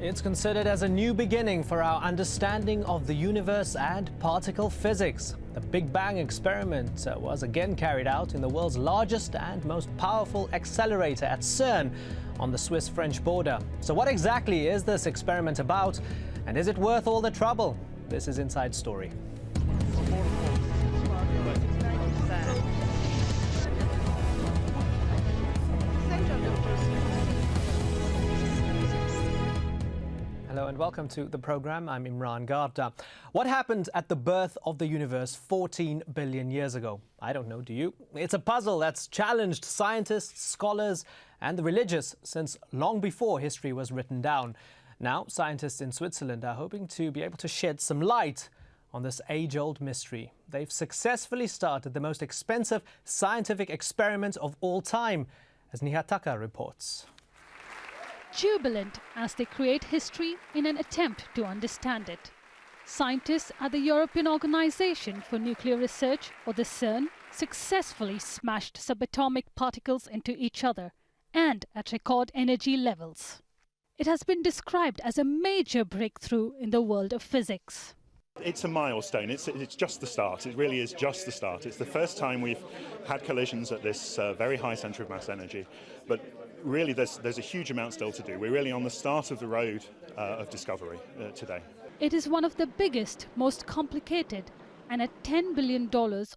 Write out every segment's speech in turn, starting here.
It's considered as a new beginning for our understanding of the universe and particle physics. The Big Bang experiment was again carried out in the world's largest and most powerful accelerator at Cern on the Swiss-French border. So what exactly is this experiment about, and is it worth all the trouble? This is Inside Story. Hello and welcome to the program. I'm Imran Gardner. What happened at the birth of the universe 14 billion years ago? I don't know, do you? It's a puzzle that's challenged scientists, scholars and the religious since long before history was written down. Now, scientists in Switzerland are hoping to be able to shed some light on this age-old mystery. They've successfully started the most expensive scientific experiment of all time, as Nihat Tucker reports. Jubilant as they create history in an attempt to understand it. Scientists at the European Organization for Nuclear Research, or the Cern, successfully smashed subatomic particles into each other and at record energy levels. It has been described as a major breakthrough in the world of physics. It's a milestone. It's just the start. It really is just the start. It's the first time we've had collisions at this very high centre of mass energy. But really, there's a huge amount still to do. We're really on the start of the road of discovery today. It is one of the biggest, most complicated, and at $10 billion,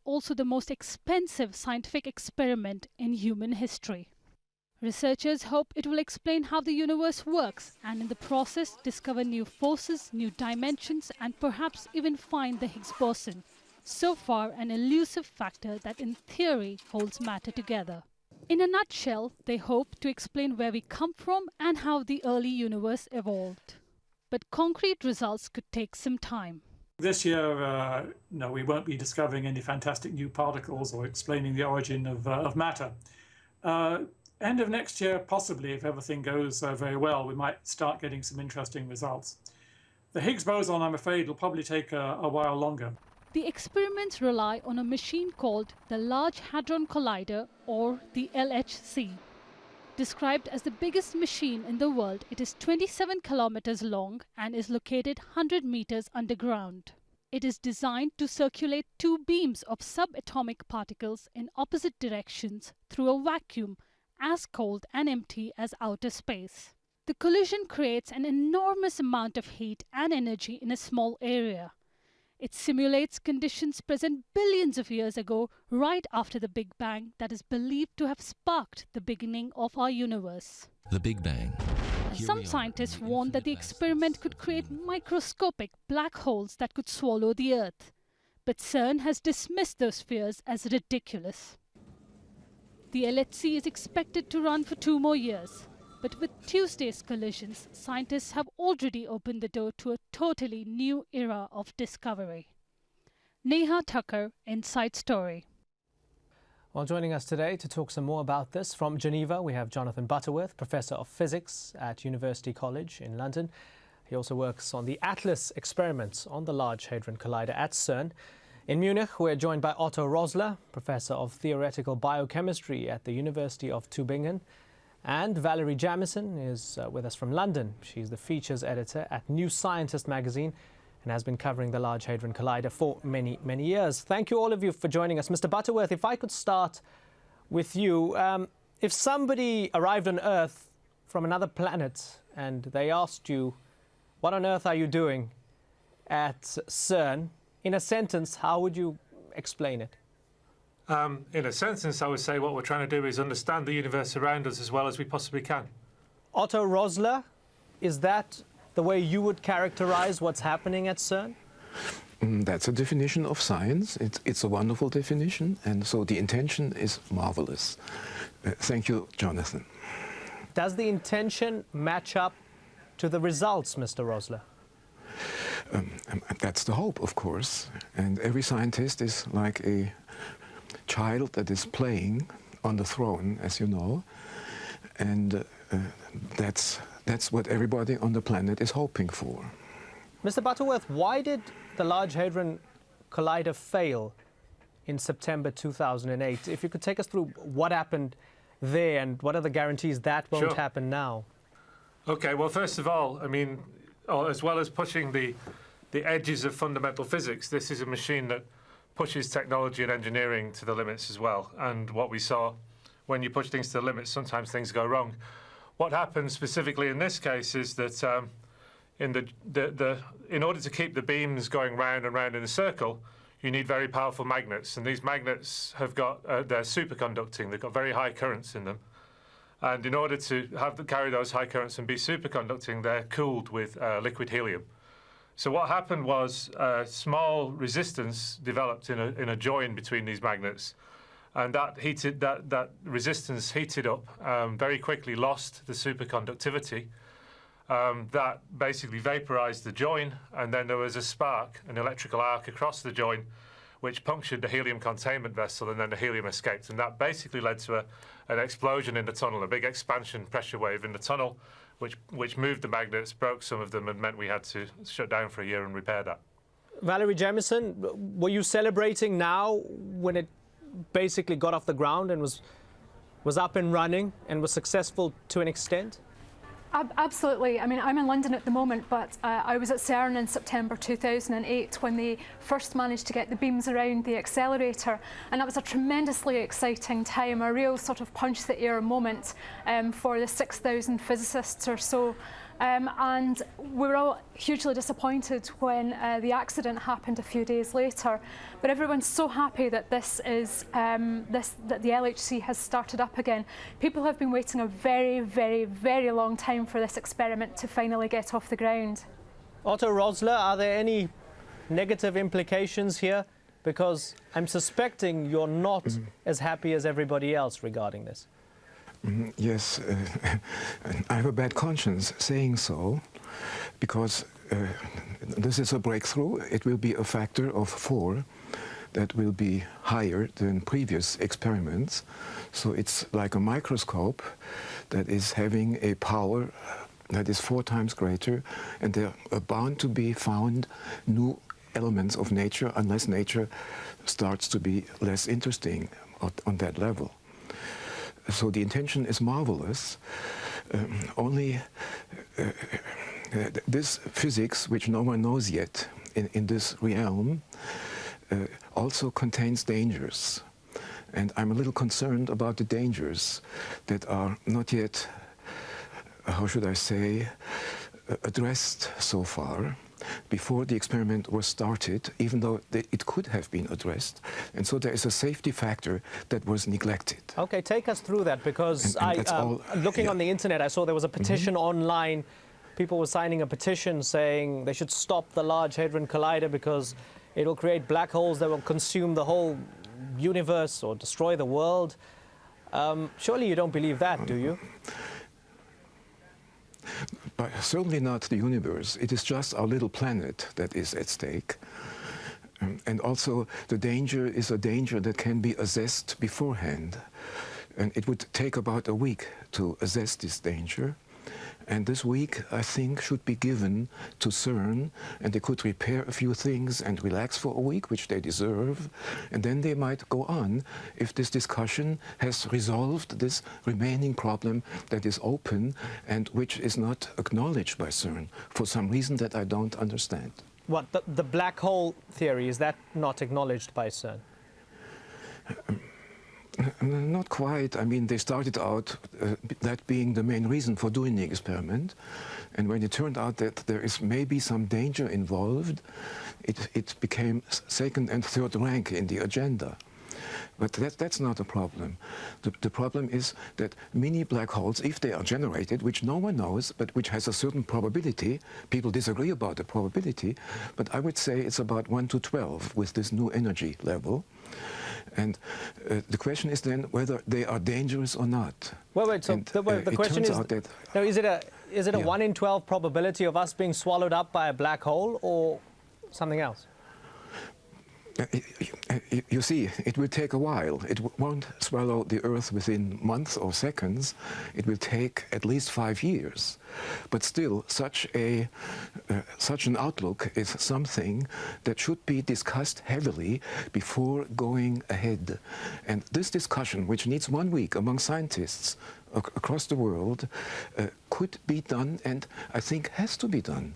also the most expensive scientific experiment in human history. Researchers hope it will explain how the universe works and in the process discover new forces, new dimensions and perhaps even find the Higgs boson, so far an elusive factor that in theory holds matter together. In a nutshell, they hope to explain where we come from and how the early universe evolved. But concrete results could take some time. This year, no, we won't be discovering any fantastic new particles or explaining the origin of matter. End of next year, possibly, if everything goes very well, we might start getting some interesting results. The Higgs boson, I'm afraid, will probably take a while longer. The experiments rely on a machine called the Large Hadron Collider, or the LHC. Described as the biggest machine in the world, it is 27 kilometers long and is located 100 meters underground. It is designed to circulate two beams of subatomic particles in opposite directions through a vacuum as cold and empty as outer space. The collision creates an enormous amount of heat and energy in a small area. It simulates conditions present billions of years ago, right after the Big Bang, that is believed to have sparked the beginning of our universe. The Big Bang. Some scientists warned that the experiment could create microscopic black holes that could swallow the Earth. But Cern has dismissed those fears as ridiculous. The LHC is expected to run for 2 more years. But with Tuesday's collisions, scientists have already opened the door to a totally new era of discovery. Nihat Tucker, Inside Story. Well, joining us today to talk some more about this from Geneva, we have Jonathan Butterworth, Professor of Physics at University College in London. He also works on the ATLAS experiments on the Large Hadron Collider at Cern. In Munich, we're joined by Otto Roessler, Professor of Theoretical Biochemistry at the University of Tübingen. And Valerie Jamison is with us from London. She's the features editor at New Scientist magazine and has been covering the Large Hadron Collider for many, many years. Thank you, all of you, for joining us. Mr. Butterworth, if I could start with you. If somebody arrived on Earth from another planet and they asked you, what on earth are you doing at CERN? In a sentence, how would you explain it? In a sentence, I would say what we're trying to do is understand the universe around us as well as we possibly can. Otto Roessler, is that the way you would characterize what's happening at CERN? That's a definition of science. It's a wonderful definition, and so the intention is marvelous. Thank you, Jonathan. Does the intention match up to the results, Mr. Roessler? That's the hope, of course. And every scientist is like a child that is playing on the throne, as you know. And that's what everybody on the planet is hoping for. Mr. Butterworth, why did the Large Hadron Collider fail in September 2008? If you could take us through what happened there and what are the guarantees that won't happen now? Okay, well, first of all, I mean, as well as pushing the edges of fundamental physics, this is a machine that pushes technology and engineering to the limits as well. And what we saw, when you push things to the limits, sometimes things go wrong. What happens specifically in this case is that in order to keep the beams going round and round in a circle, you need very powerful magnets. And these magnets have got, they're superconducting. They've got very high currents in them. And in order to carry those high currents and be superconducting, they're cooled with liquid helium. So what happened was a small resistance developed in a join between these magnets, and that resistance heated up very quickly, lost the superconductivity. That basically vaporized the join, and then there was a spark, an electrical arc across the join, which punctured the helium containment vessel, and then the helium escaped. And that basically led to an explosion in the tunnel, a big expansion pressure wave in the tunnel, which moved the magnets, broke some of them, and meant we had to shut down for a year and repair that. Valerie Jamison, were you celebrating now when it basically got off the ground and was up and running and was successful to an extent? Absolutely. I mean, I'm in London at the moment, but I was at Cern in September 2008 when they first managed to get the beams around the accelerator, and that was a tremendously exciting time, a real sort of punch the air moment for the 6,000 physicists or so. And we were all hugely disappointed when the accident happened a few days later. But everyone's so happy that that the LHC has started up again. People have been waiting a very, very, very long time for this experiment to finally get off the ground. Otto Roessler, are there any negative implications here? Because I'm suspecting you're not as happy as everybody else regarding this. Yes, I have a bad conscience saying so, because this is a breakthrough. It will be a factor of 4 that will be higher than previous experiments. So it's like a microscope that is having a power that is 4 times greater, and there are bound to be found new elements of nature unless nature starts to be less interesting on that level. So the intention is marvelous, only this physics, which no one knows yet in this realm, also contains dangers. And I'm a little concerned about the dangers that are not yet, how should I say, addressed so far, before the experiment was started, even though it could have been addressed. And so there is a safety factor that was neglected. Okay, take us through that, because looking on the internet, I saw there was a petition online. People were signing a petition saying they should stop the Large Hadron Collider because it will create black holes that will consume the whole universe or destroy the world. Surely you don't believe that, do you? But certainly not the universe. It is just our little planet that is at stake. And also the danger is a danger that can be assessed beforehand. And it would take about a week to assess this danger. And this week, I think, should be given to Cern, and they could repair a few things and relax for a week, which they deserve, and then they might go on if this discussion has resolved this remaining problem that is open and which is not acknowledged by Cern for some reason that I don't understand. What, the black hole theory, is that not acknowledged by Cern? Not quite. I mean, they started out that being the main reason for doing the experiment. And when it turned out that there is maybe some danger involved, it became second and third rank in the agenda. But that's not a problem. The problem is that mini black holes, if they are generated, which no one knows, but which has a certain probability, people disagree about the probability, but I would say it's about 1 to 12 with this new energy level. And the question is then whether they are dangerous or not. Well, wait, so the question is, now, is it a 1 in 12 probability of us being swallowed up by a black hole or something else? You see, it will take a while. It won't swallow the Earth within months or seconds. It will take at least 5 years. But still, such an outlook is something that should be discussed heavily before going ahead. And this discussion, which needs 1 week among scientists across the world could be done, and I think has to be done,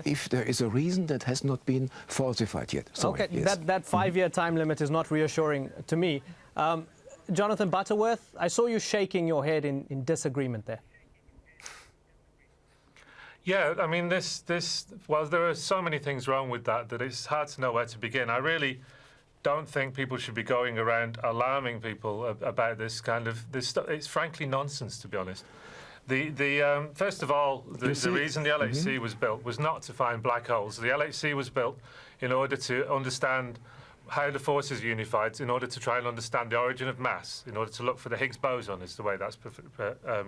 if there is a reason that has not been falsified yet. Sorry, okay, yes. that 5-year time limit is not reassuring to me. Jonathan Butterworth, I saw you shaking your head in disagreement there. Yeah, I mean, well, there are so many things wrong with that it's hard to know where to begin. I really don't think people should be going around alarming people about this kind of stuff. It's frankly nonsense, to be honest. First of all, the reason the LHC was built was not to find black holes. The LHC was built in order to understand how the forces are unified, in order to try and understand the origin of mass, in order to look for the Higgs boson, is the way that's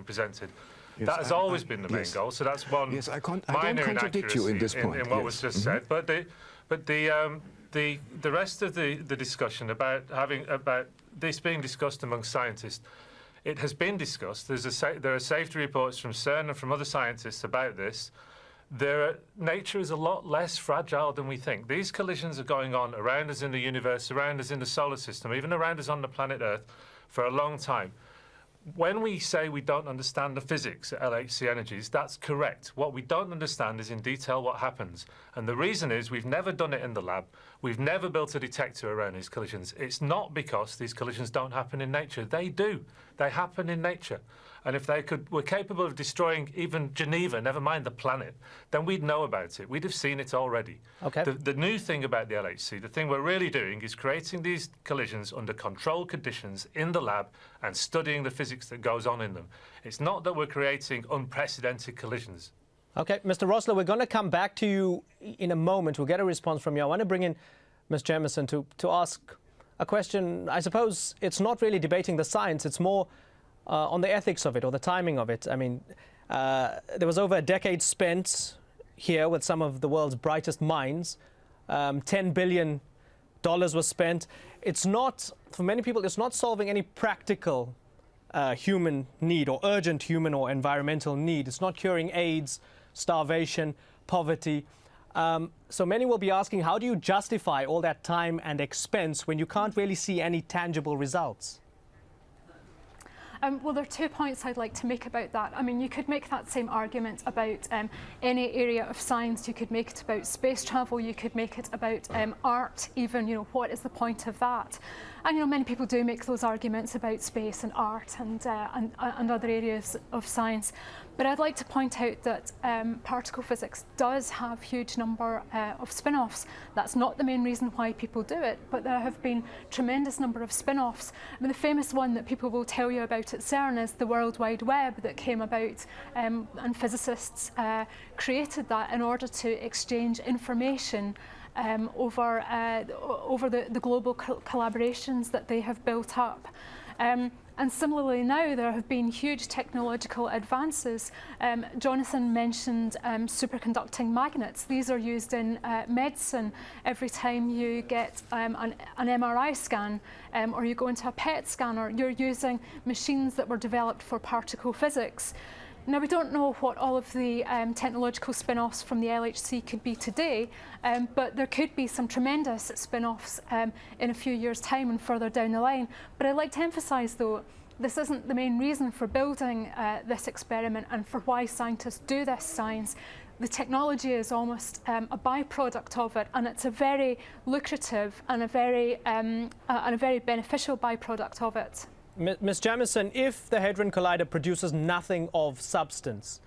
presented. Yes, that has always been the main goal. So that's one minor contradict you in this point. in what was just said. But the rest of the discussion about this being discussed among scientists, it has been discussed. There are safety reports from Cern and from other scientists about this. Nature is a lot less fragile than we think. These collisions are going on around us in the universe, around us in the solar system, even around us on the planet Earth for a long time. When we say we don't understand the physics at LHC energies, that's correct. What we don't understand is in detail what happens. And the reason is we've never done it in the lab. We've never built a detector around these collisions. It's not because these collisions don't happen in nature. They do. They happen in nature. And if were capable of destroying even Geneva, never mind the planet, then we'd know about it. We'd have seen it already. Okay. The new thing about the LHC, the thing we're really doing is creating these collisions under controlled conditions in the lab and studying the physics that goes on in them. It's not that we're creating unprecedented collisions. Okay, Mr. Roessler, we're going to come back to you in a moment. We'll get a response from you. I want to bring in Ms. Jamison to ask a question. I suppose it's not really debating the science, it's more on the ethics of it or the timing of it. I mean, there was over a decade spent here with some of the world's brightest minds. $10 billion was spent. It's not, for many people, it's not solving any practical human need or urgent human or environmental need. It's not curing AIDS, starvation, poverty. So many will be asking, how do you justify all that time and expense when you can't really see any tangible results? Well, there are 2 points I'd like to make about that. I mean, you could make that same argument about any area of science. You could make it about space travel. You could make it about art, even. You know, what is the point of that? And you know, many people do make those arguments about space and art and other areas of science. But I'd like to point out that particle physics does have a huge number of spin-offs. That's not the main reason why people do it, but there have been tremendous number of spin-offs. I mean, the famous one that people will tell you about at Cern is the World Wide Web that came about, and physicists created that in order to exchange information over the global collaborations that they have built up. And similarly now there have been huge technological advances. Jonathan mentioned superconducting magnets. These are used in medicine. Every time you get an MRI scan or you go into a PET scanner, you're using machines that were developed for particle physics. Now, we don't know what all of the technological spin-offs from the LHC could be today, but there could be some tremendous spin-offs in a few years' time and further down the line. But I'd like to emphasise, though, this isn't the main reason for building this experiment and for why scientists do this science. The technology is almost a byproduct of it, and it's a very lucrative and a very beneficial byproduct of it. Ms. Jamison, if the Hadron Collider produces nothing of substance,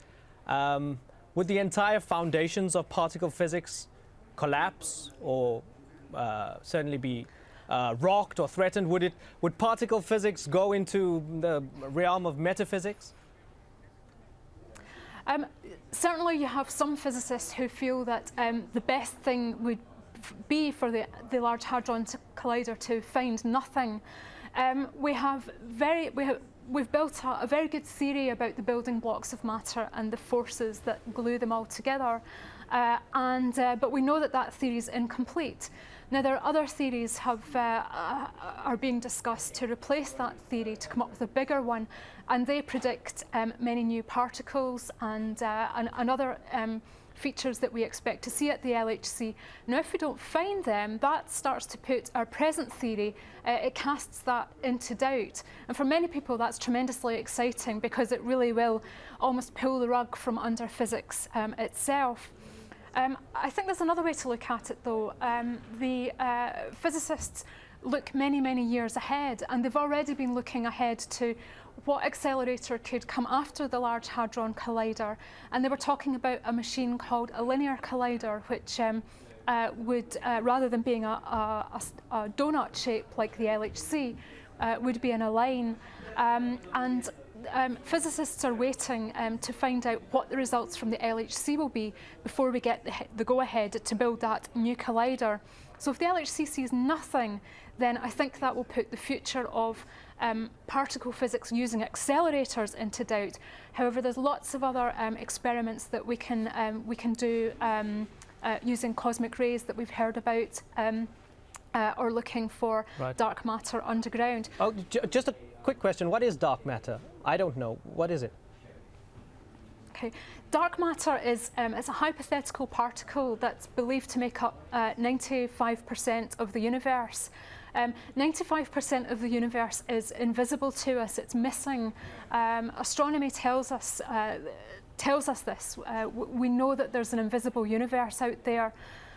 would the entire foundations of particle physics collapse or certainly be rocked or threatened? Would particle physics go into the realm of metaphysics? Certainly you have some physicists who feel that the best thing would be for the Large Hadron Collider to find nothing. We've built a very good theory about the building blocks of matter and the forces that glue them all together, but we know that that theory is incomplete. Now, there are other theories are being discussed to replace that theory, to come up with a bigger one, and they predict many new particles and other features that we expect to see at the LHC. Now, if we don't find them, that starts to put our present theory, it casts that into doubt. And for many people, that's tremendously exciting, because it really will almost pull the rug from under physics itself. I think there's another way to look at it, though. The physicists look many, many years ahead, and they've already been looking ahead to what accelerator could come after the Large Hadron Collider. And they were talking about a machine called a linear collider, which would, rather than being a donut shape like the LHC, would be in a line. Physicists are waiting to find out what the results from the LHC will be before we get the go-ahead to build that new collider. So if the LHC sees nothing, then I think that will put the future of particle physics using accelerators into doubt. However, there's lots of other experiments that we can do using cosmic rays that we've heard about, or looking for dark matter underground. Oh, just a quick question. What is dark matter? I don't know. What is it? Okay. Dark matter is it's a hypothetical particle that's believed to make up 95% of the universe. 95% of the universe is invisible to us. It's missing. Astronomy tells us this. We know that there's an invisible universe out there.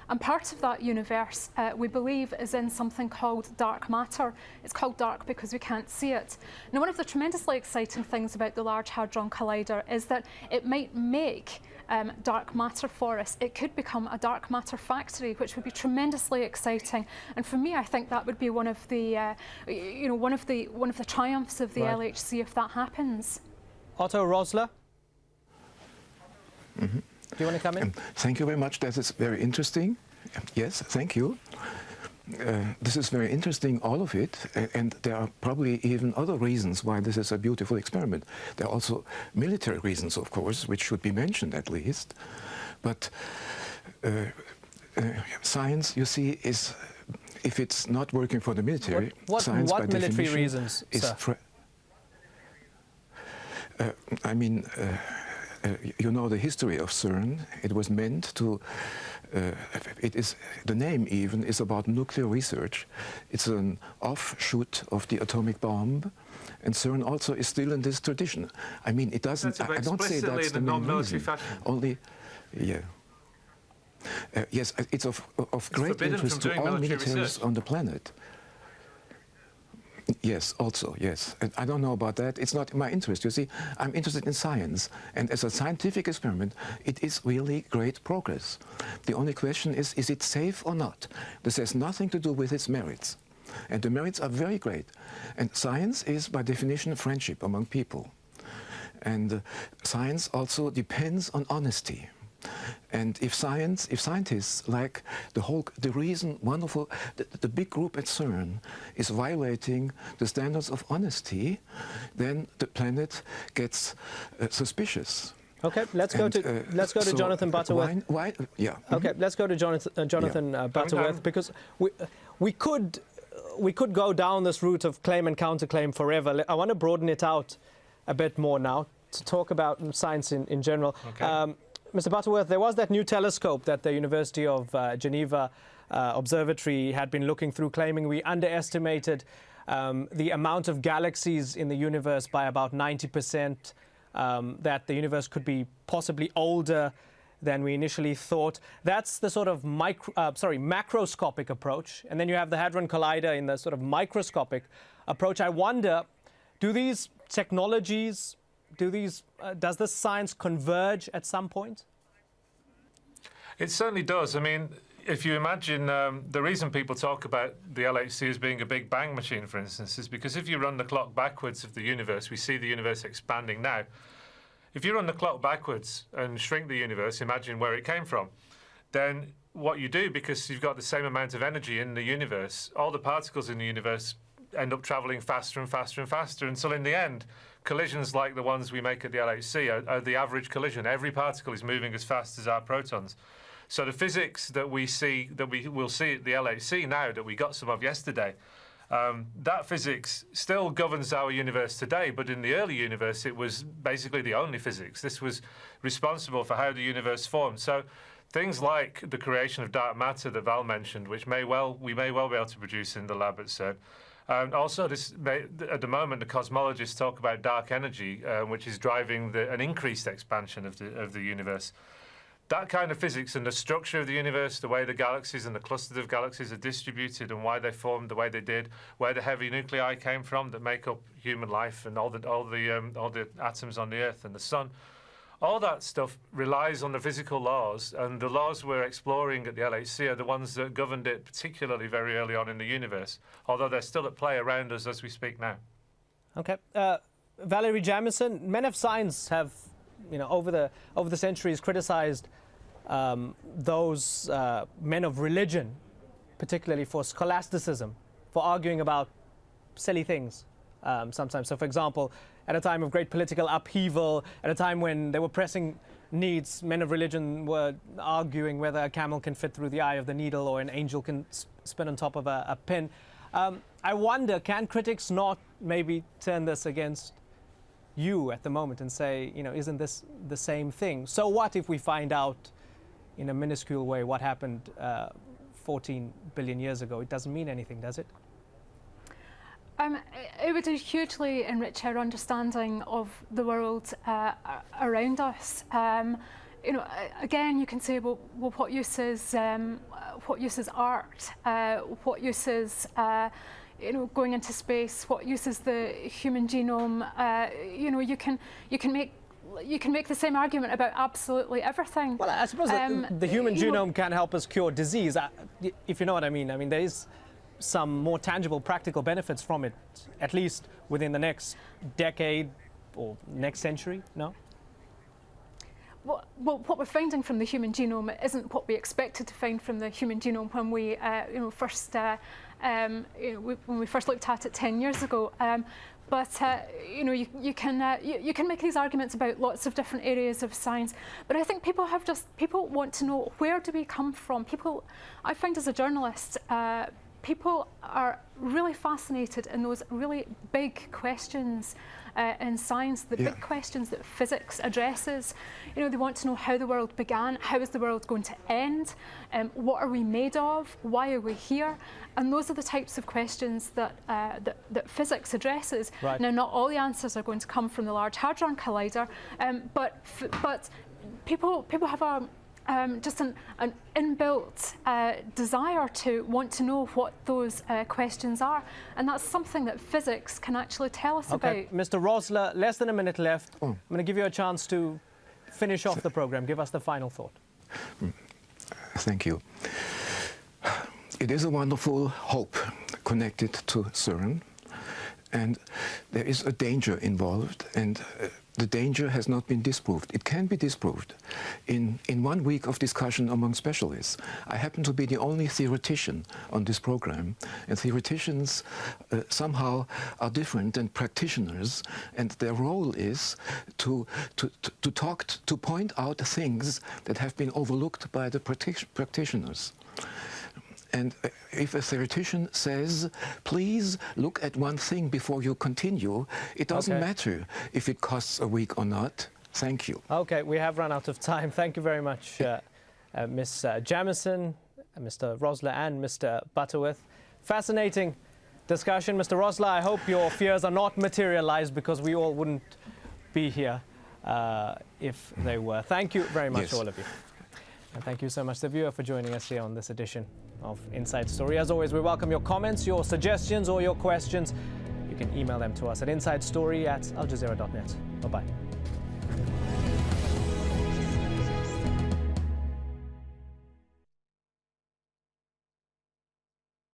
And part of that universe, we believe, is in something called dark matter. It's called dark because we can't see it. Now, one of the tremendously exciting things about the Large Hadron Collider is that it might make dark matter for us. It could become a dark matter factory, which would be tremendously exciting. And for me, I think that would be one of the, one of the triumphs of the LHC if that happens. Otto Roessler. Mm-hmm. Do you want to come in? Thank you very much. That is very interesting. Yes, thank you. This is very interesting, all of it, and there are probably even other reasons why this is a beautiful experiment. There are also military reasons, of course, which should be mentioned at least. But science, you see, is, if it's not working for the military, science what by military definition reasons, is sir? You know the history of Cern. It was meant to, the name even is about nuclear research. It's an offshoot of the atomic bomb, and Cern also is still in this tradition. I mean, it doesn't, I don't say that's the main reason. Only, yeah. Yes, it's of great interest to all militaries on the planet. Yes, also, yes. And I don't know about that. It's not my interest. You see, I'm interested in science. And as a scientific experiment, it is really great progress. The only question is it safe or not? This has nothing to do with its merits. And the merits are very great. And science is, by definition, friendship among people. And science also depends on honesty. And if scientists, like the big group at Cern is violating the standards of honesty, then the planet gets suspicious. Okay, let's go to Jonathan Butterworth. Why? Yeah. Okay, let's go to Jonathan Butterworth, because we could go down this route of claim and counterclaim forever. I want to broaden it out a bit more now to talk about science in general. Okay. Mr. Butterworth, there was that new telescope that the University of Geneva Observatory had been looking through, claiming we underestimated the amount of galaxies in the universe by about 90%, that the universe could be possibly older than we initially thought. That's the sort of macroscopic approach. And then you have the Hadron Collider in the sort of microscopic approach. I wonder, do these technologies, does this science converge at some point? It certainly does. I mean, if you imagine, the reason people talk about the LHC as being a Big Bang machine, for instance, is because if you run the clock backwards of the universe, we see the universe expanding now. If you run the clock backwards and shrink the universe, imagine where it came from, then what you do, because you've got the same amount of energy in the universe, all the particles in the universe end up travelling faster and faster and faster until in the end, collisions like the ones we make at the LHC are the average collision. Every particle is moving as fast as our protons. So the physics that we see, that we will see at the LHC now, that we got some of yesterday, that physics still governs our universe today, but in the early universe, it was basically the only physics. This was responsible for how the universe formed. So things like the creation of dark matter that Val mentioned, which we may well be able to produce in the lab at Cern. Also, at the moment, the cosmologists talk about dark energy, which is driving an increased expansion of the universe. That kind of physics and the structure of the universe, the way the galaxies and the clusters of galaxies are distributed and why they formed the way they did, where the heavy nuclei came from that make up human life and all the atoms on the Earth and the Sun, all that stuff relies on the physical laws, and the laws we're exploring at the LHC are the ones that governed it, particularly very early on in the universe, although they're still at play around us as we speak now. Okay. Valerie Jamison, men of science have, over the centuries criticised those men of religion, particularly for scholasticism, for arguing about silly things sometimes. So, for example, at a time of great political upheaval, at a time when there were pressing needs, men of religion were arguing whether a camel can fit through the eye of the needle or an angel can spin on top of a pin. I wonder, can critics not maybe turn this against you at the moment and say, isn't this the same thing? So what if we find out in a minuscule way what happened 14 billion years ago? It doesn't mean anything, does it? It would hugely enrich our understanding of the world around us. Again, you can say, well, what use is art? What use is going into space? What use is the human genome? You can make the same argument about absolutely everything. Well, I suppose the human genome can help us cure disease, if you know what I mean. I mean, there is some more tangible, practical benefits from it, at least within the next decade or next century, no? Well, what we're finding from the human genome isn't what we expected to find from the human genome when we, when we first looked at it 10 years ago. You can make these arguments about lots of different areas of science, but I think people want to know, where do we come from? I find as a journalist, people are really fascinated in those really big questions in science, the big questions that physics addresses. They want to know how the world began, how is the world going to end, what are we made of, why are we here? And those are the types of questions that physics addresses. Right. Now, not all the answers are going to come from the Large Hadron Collider, but people have just an inbuilt desire to want to know what those questions are, and that's something that physics can actually tell us about. Mr. Roessler, less than a minute left. I'm going to give you a chance to finish off the program. Give us the final thought. Thank you. It is a wonderful hope connected to Cern, and there is a danger involved, and the danger has not been disproved. It can be disproved. In 1 week of discussion among specialists, I happen to be the only theoretician on this program, and theoreticians somehow are different than practitioners, and their role is to point out things that have been overlooked by the practitioners. And if a theoretician says, please look at one thing before you continue, it doesn't matter if it costs a week or not. Thank you. Okay, we have run out of time. Thank you very much, Ms. Jamison, Mr. Roessler, and Mr. Butterworth. Fascinating discussion. Mr. Roessler, I hope your fears are not materialized, because we all wouldn't be here if they were. Thank you very much, all of you. And thank you so much, the viewer, for joining us here on this edition of Inside Story. As always, we welcome your comments, your suggestions, or your questions. You can email them to us at insidestory@aljazeera.net. Bye-bye.